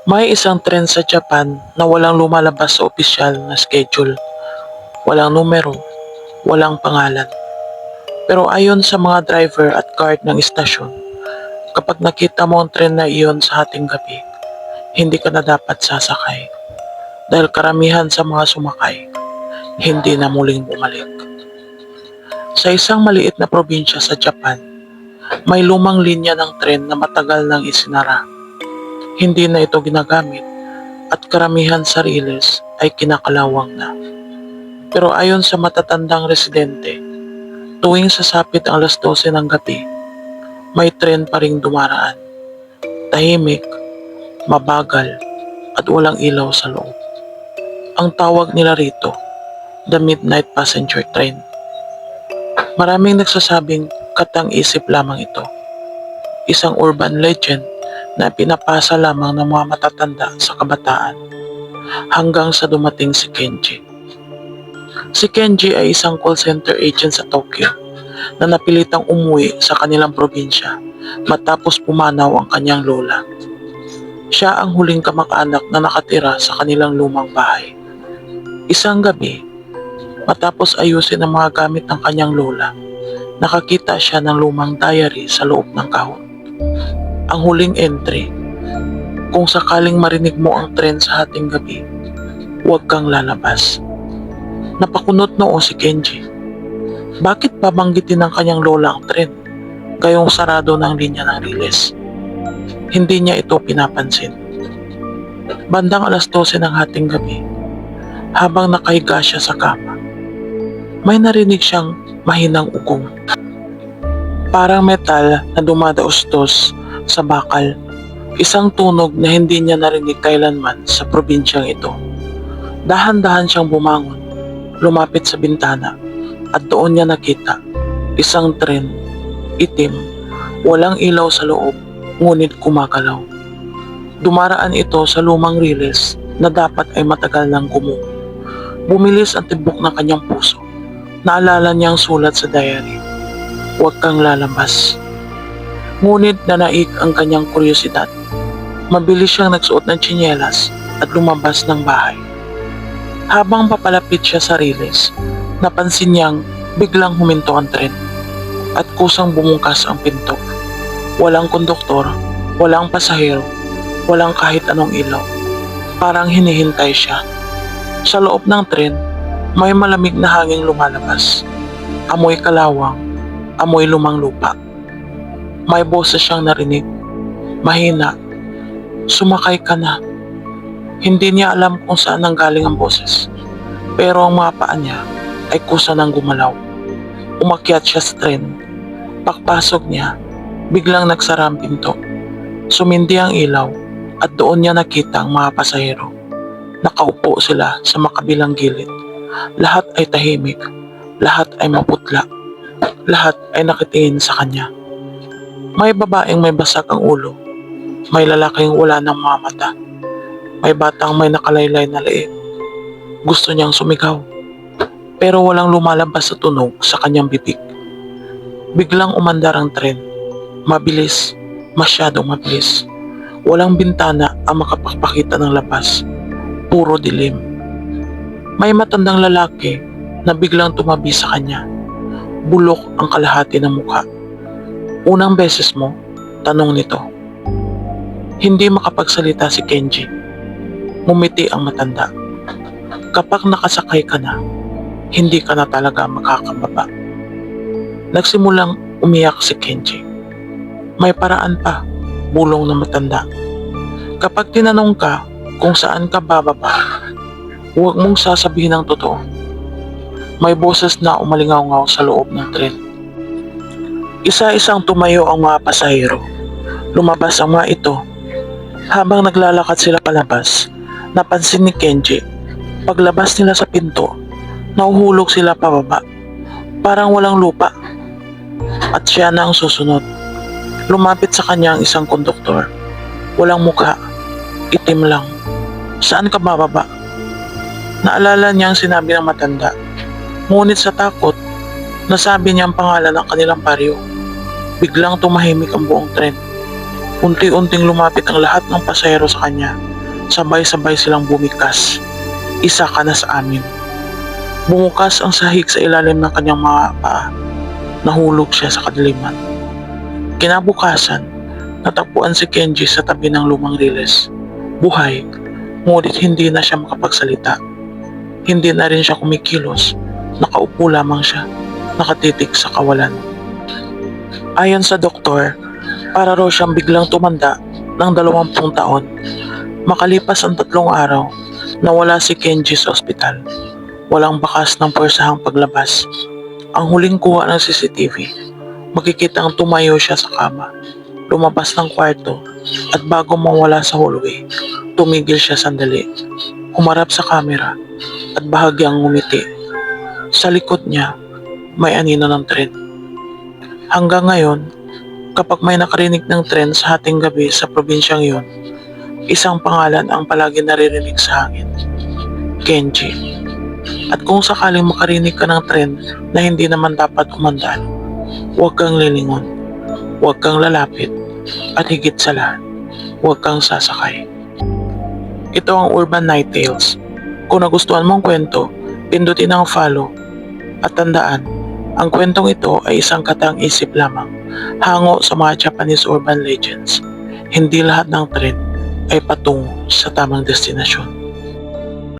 May isang tren sa Japan na walang lumalabas sa opisyal na schedule. Walang numero, walang pangalan. Pero ayon sa mga driver at guard ng istasyon, kapag nakita mo ang tren na iyon sa hating gabi, hindi ka na dapat sasakay. Dahil karamihan sa mga sumakay, hindi na muling bumalik. Sa isang maliit na probinsya sa Japan, may lumang linya ng tren na matagal nang isinara. Hindi na ito ginagamit at karamihan sa riles ay kinakalawang na. Pero ayon sa matatandang residente, tuwing sasapit ang 12:00 ng gabi, may tren pa ring dumaraan. Tahimik, mabagal, at walang ilaw sa loob. Ang tawag nila rito, the Midnight Passenger Train. Maraming nagsasabing katang-isip lamang ito. Isang urban legend na pinapasa lamang ng mga matatanda sa kabataan hanggang sa dumating si Kenji. Si Kenji ay isang call center agent sa Tokyo na napilitang umuwi sa kanilang probinsya matapos pumanaw ang kanyang lola. Siya ang huling kamag-anak na nakatira sa kanilang lumang bahay. Isang gabi, matapos ayusin ang mga gamit ng kanyang lola, nakakita siya ng lumang diary sa loob ng kahon. Ang huling entry, kung sakaling marinig mo ang tren sa hating gabi, huwag kang lalabas. Napakunot noo si Kenji. Bakit babanggitin ng kanyang lola ang tren, gayong sarado ng linya ng riles? Hindi niya ito pinapansin. Bandang 12:00 ng hating gabi, habang nakahiga siya sa kama, may narinig siyang mahinang ugong. Parang metal na dumadaustos sa bakal. Isang tunog na hindi niya narinig kailanman sa probinsyang ito. Dahan-dahan siyang bumangon, lumapit sa bintana, at doon niya nakita isang tren, itim, walang ilaw sa loob, ngunit kumagalaw. Dumaraan ito sa lumang riles na dapat ay matagal nang gumuho. Bumilis ang tibok ng kanyang puso. Naalala niyang sulat sa diary, huwag kang lalabas. Ngunit nanaig ang kanyang kuryosidad. Mabilis siyang nagsuot ng tsinelas at lumabas ng bahay. Habang papalapit siya sa riles, napansin niyang biglang huminto ang tren at kusang bumukas ang pinto. Walang konduktor, walang pasahero, walang kahit anong ilaw. Parang hinihintay siya. Sa loob ng tren, may malamig na hangin lumalabas. Amoy kalawang, amoy lumang lupa. May boses siyang narinig. Mahina, sumakay ka na. Hindi niya alam kung saan nanggaling ang boses. Pero ang mga paa niya ay kusa nang gumalaw. Umakyat siya sa tren. Pagpasok niya, biglang nagsara ang pinto. Sumindi ang ilaw at doon niya nakita ang mga pasahero. Nakaupo sila sa makabilang gilid. Lahat ay tahimik. Lahat ay maputla. Lahat ay nakitingin sa kanya. May babaeng may basag ang ulo. May lalaking wala ng mga mata. May batang may nakalaylay na leeg. Gusto niyang sumigaw. Pero walang lumalabas sa tunog sa kanyang bibig. Biglang umandar ang tren. Mabilis. Masyadong mabilis. Walang bintana ang makapagpakita ng labas. Puro dilim. May matandang lalaki na biglang tumabi sa kanya. Bulok ang kalahati ng mukha. Unang beses mo, tanong nito. Hindi makapagsalita si Kenji. Ngumiti ang matanda. Kapag nakasakay ka na, hindi ka na talaga makakababa. Nagsimulang umiyak si Kenji. May paraan pa, bulong ng matanda. Kapag tinanong ka kung saan ka bababa, huwag mong sasabihin ang totoo. May boses na umalingaw-ngaw sa loob ng tren. Isa-isang tumayo ang mga pasahero. Lumabas ang mga ito. Habang naglalakad sila palabas, napansin ni Kenji, paglabas nila sa pinto, nahuhulog sila pababa. Parang walang lupa. At siya na ang susunod. Lumapit sa kanya ang isang konduktor. Walang mukha. Itim lang. Saan ka bababa? Naalala niya ang sinabi ng matanda. Ngunit sa takot, nasabi niya ang pangalan ng kanilang baryo. Biglang tumahimik ang buong tren. Unti-unting lumapit ang lahat ng pasahero sa kanya. Sabay-sabay silang bumikas. Isa ka na sa amin. Bumukas ang sahig sa ilalim ng kanyang mga paa. Nahulog siya sa kadiliman. Kinabukasan, natagpuan si Kenji sa tabi ng lumang riles. Buhay, ngunit hindi na siya makapagsalita. Hindi na rin siya kumikilos. Nakaupo lamang siya, nakatitig sa kawalan. Ayon sa doktor, para raw siyang biglang tumanda ng 20 taon. Makalipas ang 3 araw, nawala si Kenji sa ospital. Walang bakas ng puwersahang paglabas. Ang huling kuha ng CCTV, makikitang tumayo siya sa kama, lumabas ng kwarto, at bago mawala sa hallway, tumigil siya sandali, humarap sa kamera, at bahagyang ngumiti. Sa likod niya, may anino ng tren. Hanggang ngayon, kapag may nakarinig ng tren sa hating gabi sa probinsyang yon, isang pangalan ang palagi naririnig sa hangin: Kenji. At kung sakaling makarinig ka ng tren na hindi naman dapat umandar, huwag kang lilingon, huwag kang lalapit, at higit sa lahat, huwag kang sasakay. Ito ang Urban Night Tales. Kung nagustuhan mong kwento, pindutin ang follow. At tandaan, ang kwentong ito ay isang katang isip lamang, hango sa mga Japanese urban legends. Hindi lahat ng tren ay patungo sa tamang destinasyon.